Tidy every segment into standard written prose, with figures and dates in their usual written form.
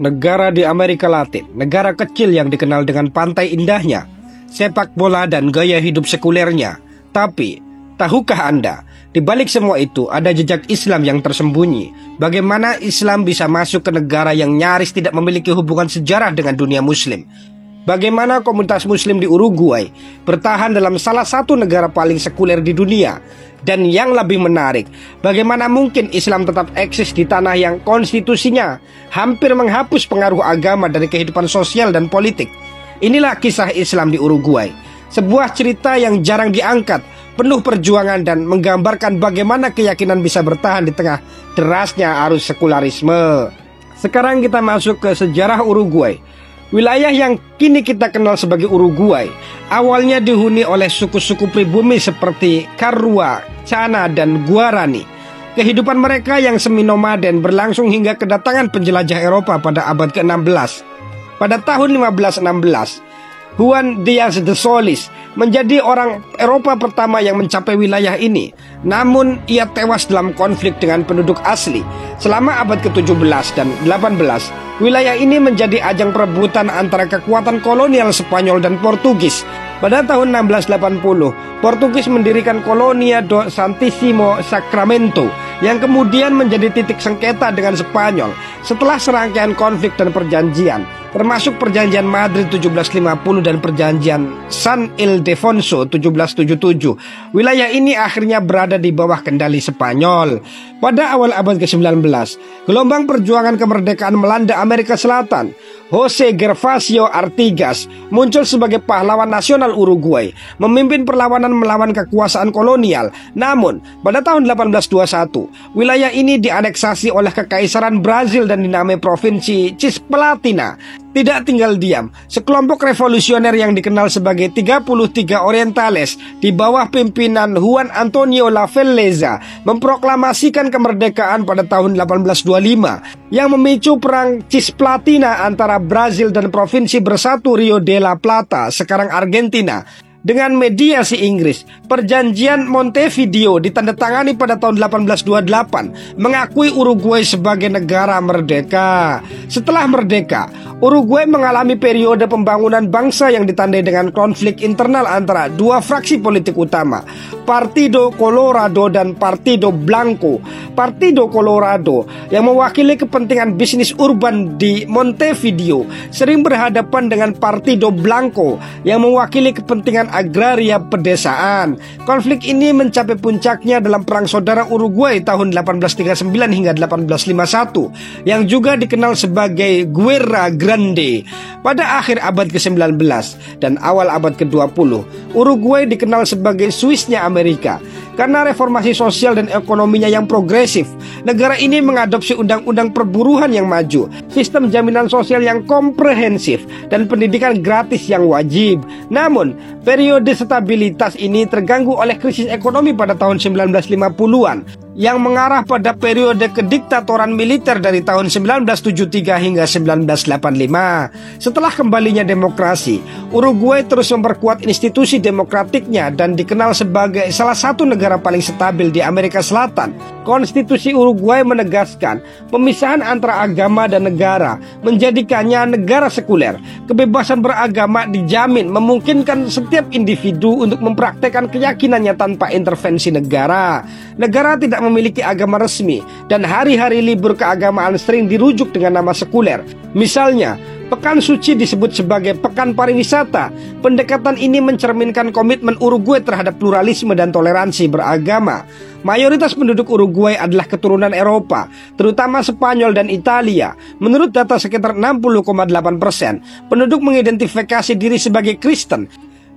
negara di Amerika Latin, negara kecil yang dikenal dengan pantai indahnya, sepak bola dan gaya hidup sekulernya. Tapi, tahukah Anda, di balik semua itu ada jejak Islam yang tersembunyi. Bagaimana Islam bisa masuk ke negara yang nyaris tidak memiliki hubungan sejarah dengan dunia Muslim? Bagaimana komunitas Muslim di Uruguay bertahan dalam salah satu negara paling sekuler di dunia? Dan yang lebih menarik, bagaimana mungkin Islam tetap eksis di tanah yang konstitusinya hampir menghapus pengaruh agama dari kehidupan sosial dan politik? Inilah kisah Islam di Uruguay, sebuah cerita yang jarang diangkat, penuh perjuangan dan menggambarkan bagaimana keyakinan bisa bertahan di tengah derasnya arus sekularisme. Sekarang kita masuk ke sejarah Uruguay. Wilayah yang kini kita kenal sebagai Uruguay awalnya dihuni oleh suku-suku pribumi seperti Karua, Chana, dan Guarani. Kehidupan mereka yang semi-nomaden berlangsung hingga kedatangan penjelajah Eropa pada abad ke-16. Pada tahun 1516, Juan Díaz de Solís menjadi orang Eropa pertama yang mencapai wilayah ini. Namun ia tewas dalam konflik dengan penduduk asli. Selama abad ke-17 dan 18, wilayah ini menjadi ajang perebutan antara kekuatan kolonial Spanyol dan Portugis. Pada tahun 1680, Portugis mendirikan Colonia do Santíssimo Sacramento yang kemudian menjadi titik sengketa dengan Spanyol setelah serangkaian konflik dan perjanjian, termasuk perjanjian Madrid 1750 dan perjanjian San Ildefonso 1777. Wilayah ini akhirnya berada di bawah kendali Spanyol. Pada awal abad ke-19, gelombang perjuangan kemerdekaan melanda Amerika Selatan. Jose Gervasio Artigas muncul sebagai pahlawan nasional Uruguay, memimpin perlawanan melawan kekuasaan kolonial. Namun, pada tahun 1821, wilayah ini dianeksasi oleh Kekaisaran Brazil dan dinamai Provinsi Cisplatina. Tidak tinggal diam, sekelompok revolusioner yang dikenal sebagai 33 Orientales di bawah pimpinan Juan Antonio Lavalleja memproklamasikan kemerdekaan pada tahun 1825 yang memicu perang Cisplatina antara Brazil dan Provinsi Bersatu Rio de la Plata, sekarang Argentina. Dengan mediasi Inggris, perjanjian Montevideo ditandatangani pada tahun 1828 mengakui Uruguay sebagai negara merdeka. Setelah merdeka, Uruguay mengalami periode pembangunan bangsa yang ditandai dengan konflik internal antara dua fraksi politik utama, Partido Colorado dan Partido Blanco. Partido Colorado yang mewakili kepentingan bisnis urban di Montevideo sering berhadapan dengan Partido Blanco yang mewakili kepentingan agraria pedesaan. Konflik ini mencapai puncaknya dalam Perang Saudara Uruguay tahun 1839 hingga 1851 yang juga dikenal sebagai Guerra Grande. Pada akhir abad ke-19 dan awal abad ke-20, Uruguay dikenal sebagai Swissnya Amerika. Karena reformasi sosial dan ekonominya yang progresif, negara ini mengadopsi undang-undang perburuhan yang maju, sistem jaminan sosial yang komprehensif, dan pendidikan gratis yang wajib. Namun, periode stabilitas ini terganggu oleh krisis ekonomi pada tahun 1950-an yang mengarah pada periode kediktatoran militer dari tahun 1973 hingga 1985. Setelah kembalinya demokrasi, Uruguay terus memperkuat institusi demokratiknya dan dikenal sebagai salah satu negara paling stabil di Amerika Selatan. Konstitusi Uruguay menegaskan pemisahan antara agama dan negara, menjadikannya negara sekuler. Kebebasan beragama dijamin, memungkinkan setiap individu untuk mempraktekkan keyakinannya tanpa intervensi negara. Negara tidak memiliki agama resmi dan hari-hari libur keagamaan sering dirujuk dengan nama sekuler. Misalnya, Pekan Suci disebut sebagai Pekan Pariwisata. Pendekatan ini mencerminkan komitmen Uruguay terhadap pluralisme dan toleransi beragama. Mayoritas penduduk Uruguay adalah keturunan Eropa, terutama Spanyol dan Italia. Menurut data sekitar 60,8%, penduduk mengidentifikasi diri sebagai Kristen,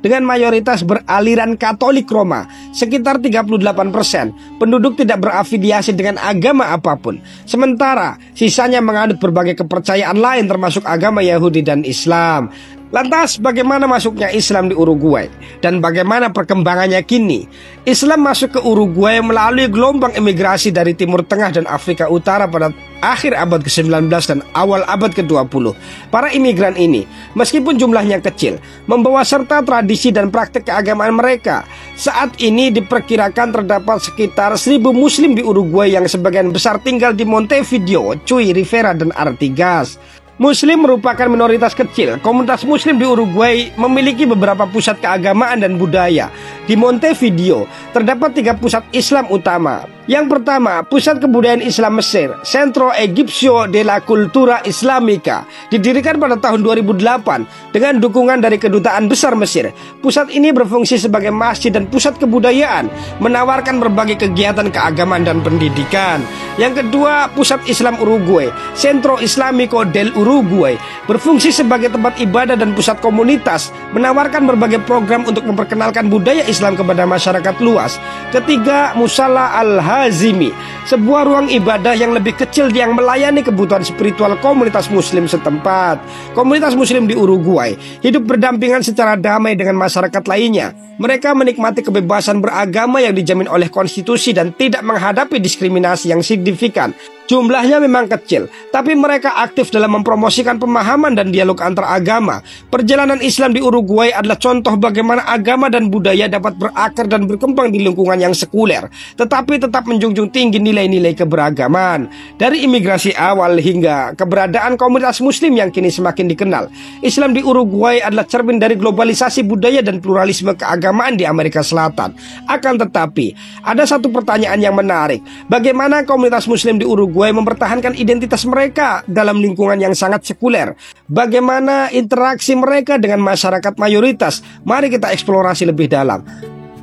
dengan mayoritas beraliran Katolik Roma. Sekitar 38% penduduk tidak berafiliasi dengan agama apapun. Sementara sisanya menganut berbagai kepercayaan lain termasuk agama Yahudi dan Islam. Lantas bagaimana masuknya Islam di Uruguay dan bagaimana perkembangannya kini? Islam masuk ke Uruguay melalui gelombang emigrasi dari Timur Tengah dan Afrika Utara pada akhir abad ke-19 dan awal abad ke-20. Para imigran ini, meskipun jumlahnya kecil, membawa serta tradisi dan praktek keagamaan mereka. Saat ini diperkirakan terdapat sekitar 1.000 Muslim di Uruguay yang sebagian besar tinggal di Montevideo, Chuy, Rivera, dan Artigas. Muslim merupakan minoritas kecil. Komunitas Muslim di Uruguay memiliki beberapa pusat keagamaan dan budaya. Di Montevideo terdapat 3 pusat Islam utama. Yang pertama, Pusat Kebudayaan Islam Mesir, Centro Egipcio de la Cultura Islamica, didirikan pada tahun 2008 dengan dukungan dari Kedutaan Besar Mesir. Pusat ini berfungsi sebagai masjid dan pusat kebudayaan, menawarkan berbagai kegiatan keagamaan dan pendidikan. Yang kedua, Pusat Islam Uruguay, Centro Islamico del Uruguay, berfungsi sebagai tempat ibadah dan pusat komunitas, menawarkan berbagai program untuk memperkenalkan budaya Islam kepada masyarakat luas. Ketiga, Musalla Al-Hazimi, sebuah ruang ibadah yang lebih kecil yang melayani kebutuhan spiritual komunitas Muslim setempat. Komunitas Muslim di Uruguay hidup berdampingan secara damai dengan masyarakat lainnya. Mereka menikmati kebebasan beragama yang dijamin oleh konstitusi dan tidak menghadapi diskriminasi yang signifikan. Jumlahnya memang kecil, tapi mereka aktif dalam mempromosikan pemahaman dan dialog antar agama. Perjalanan Islam di Uruguay adalah contoh bagaimana agama dan budaya dapat berakar dan berkembang di lingkungan yang sekuler, tetapi tetap menjunjung tinggi nilai-nilai keberagaman. Dari imigrasi awal hingga keberadaan komunitas Muslim yang kini semakin dikenal, Islam di Uruguay adalah cermin dari globalisasi budaya dan pluralisme keagamaan di Amerika Selatan. Akan tetapi, ada satu pertanyaan yang menarik. Bagaimana komunitas Muslim di Uruguay mempertahankan identitas mereka dalam lingkungan yang sangat sekuler? Bagaimana interaksi mereka dengan masyarakat mayoritas? Mari kita eksplorasi lebih dalam.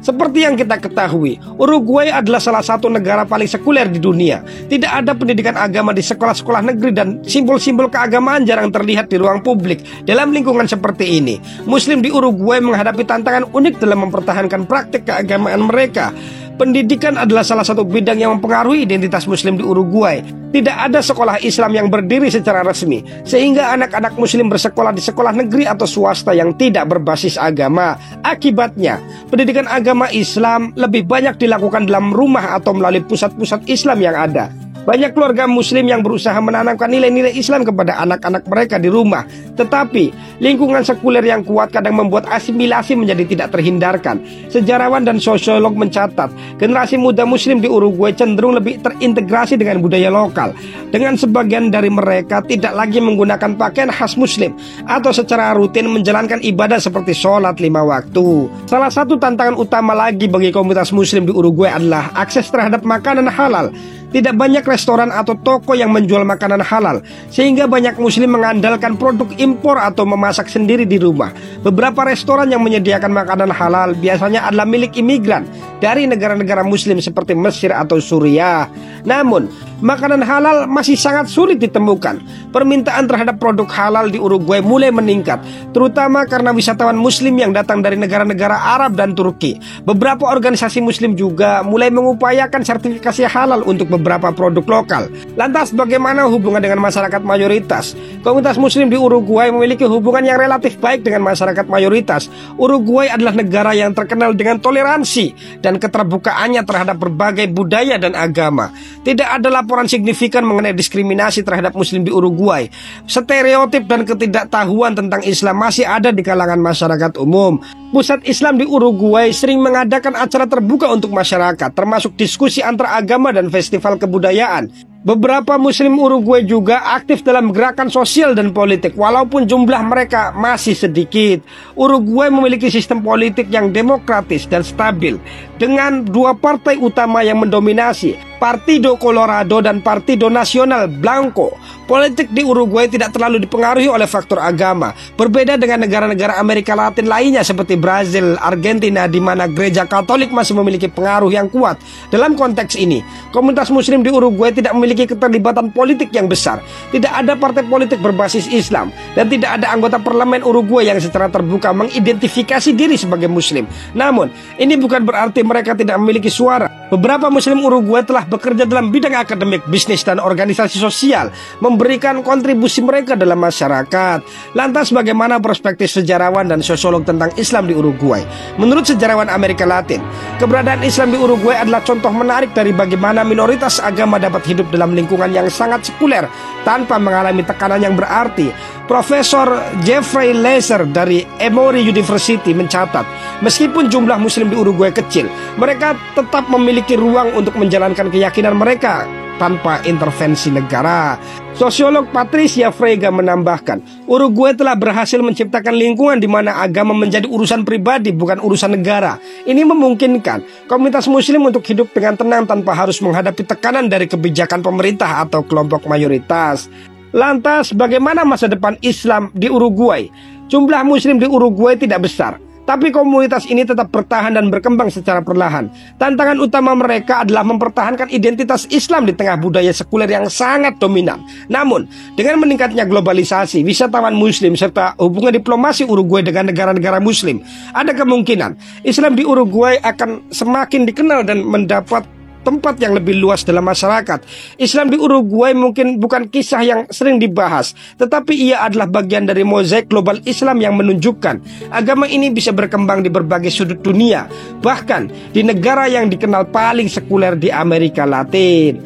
Seperti yang kita ketahui, Uruguay adalah salah satu negara paling sekuler di dunia. Tidak ada pendidikan agama di sekolah-sekolah negeri dan simbol-simbol keagamaan jarang terlihat di ruang publik. Dalam lingkungan seperti ini, Muslim di Uruguay menghadapi tantangan unik dalam mempertahankan praktik keagamaan mereka. Pendidikan adalah salah satu bidang yang mempengaruhi identitas Muslim di Uruguay. Tidak ada sekolah Islam yang berdiri secara resmi, sehingga anak-anak Muslim bersekolah di sekolah negeri atau swasta yang tidak berbasis agama. Akibatnya, pendidikan agama Islam lebih banyak dilakukan dalam rumah atau melalui pusat-pusat Islam yang ada. Banyak keluarga Muslim yang berusaha menanamkan nilai-nilai Islam kepada anak-anak mereka di rumah. Tetapi, lingkungan sekuler yang kuat kadang membuat asimilasi menjadi tidak terhindarkan. Sejarawan dan sosiolog mencatat, generasi muda Muslim di Uruguay cenderung lebih terintegrasi dengan budaya lokal. Dengan sebagian dari mereka tidak lagi menggunakan pakaian khas Muslim atau secara rutin menjalankan ibadah seperti sholat 5 waktu. Salah satu tantangan utama lagi bagi komunitas Muslim di Uruguay adalah akses terhadap makanan halal. Tidak banyak restoran atau toko yang menjual makanan halal, sehingga banyak Muslim mengandalkan produk impor atau memasak sendiri di rumah. Beberapa restoran yang menyediakan makanan halal biasanya adalah milik imigran dari negara-negara Muslim seperti Mesir atau Suriah. Namun, makanan halal masih sangat sulit ditemukan. Permintaan terhadap produk halal di Uruguay mulai meningkat, terutama karena wisatawan Muslim yang datang dari negara-negara Arab dan Turki. Beberapa organisasi Muslim juga mulai mengupayakan sertifikasi halal untuk beberapa produk lokal. Lantas bagaimana hubungan dengan masyarakat mayoritas? Komunitas Muslim di Uruguay memiliki hubungan yang relatif baik dengan masyarakat mayoritas. Uruguay adalah negara yang terkenal dengan toleransi dan keterbukaannya terhadap berbagai budaya dan agama. Tidak ada laporan signifikan mengenai diskriminasi terhadap Muslim di Uruguay. Stereotip dan ketidaktahuan tentang Islam masih ada di kalangan masyarakat umum. Pusat Islam di Uruguay sering mengadakan acara terbuka untuk masyarakat, termasuk diskusi antar agama dan festival kebudayaan. Beberapa Muslim Uruguay juga aktif dalam gerakan sosial dan politik, walaupun jumlah mereka masih sedikit. Uruguay memiliki sistem politik yang demokratis dan stabil, dengan 2 partai utama yang mendominasi, Partido Colorado dan Partido Nacional Blanco. Politik di Uruguay tidak terlalu dipengaruhi oleh faktor agama, berbeda dengan negara-negara Amerika Latin lainnya seperti Brazil, Argentina, di mana gereja Katolik masih memiliki pengaruh yang kuat. Dalam konteks ini, komunitas Muslim di Uruguay tidak memiliki keterlibatan politik yang besar. Tidak ada partai politik berbasis Islam, dan tidak ada anggota parlemen Uruguay yang secara terbuka mengidentifikasi diri sebagai Muslim. Namun, ini bukan berarti mereka tidak memiliki suara. Beberapa Muslim Uruguay telah bekerja dalam bidang akademik, bisnis, dan organisasi sosial, memberikan kontribusi mereka dalam masyarakat. Lantas bagaimana perspektif sejarawan dan sosiolog tentang Islam di Uruguay? Menurut sejarawan Amerika Latin, keberadaan Islam di Uruguay adalah contoh menarik dari bagaimana minoritas agama dapat hidup dalam lingkungan yang sangat sekuler tanpa mengalami tekanan yang berarti. Profesor Jeffrey Laser dari Emory University mencatat, meskipun jumlah Muslim di Uruguay kecil, mereka tetap memiliki ruang untuk menjalankan keyakinan mereka tanpa intervensi negara. Sosiolog Patricia Frege menambahkan, Uruguay telah berhasil menciptakan lingkungan di mana agama menjadi urusan pribadi bukan urusan negara. Ini memungkinkan komunitas muslim untuk hidup dengan tenang tanpa harus menghadapi tekanan dari kebijakan pemerintah atau kelompok mayoritas. Lantas, bagaimana masa depan Islam di Uruguay? Jumlah muslim di Uruguay tidak besar, tapi komunitas ini tetap bertahan dan berkembang secara perlahan. Tantangan utama mereka adalah mempertahankan identitas Islam di tengah budaya sekuler yang sangat dominan. Namun, dengan meningkatnya globalisasi, wisatawan muslim, serta hubungan diplomasi Uruguay dengan negara-negara muslim, ada kemungkinan Islam di Uruguay akan semakin dikenal dan mendapat tempat yang lebih luas dalam masyarakat. Islam di Uruguay mungkin bukan kisah yang sering dibahas, tetapi ia adalah bagian dari mozaik global Islam yang menunjukkan agama ini bisa berkembang di berbagai sudut dunia, bahkan di negara yang dikenal paling sekuler di Amerika Latin.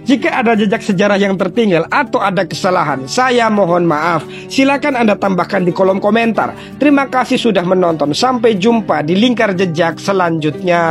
Jika ada jejak sejarah yang tertinggal atau ada kesalahan, saya mohon maaf. Silakan Anda tambahkan di kolom komentar. Terima kasih sudah menonton. Sampai jumpa di lingkar jejak selanjutnya.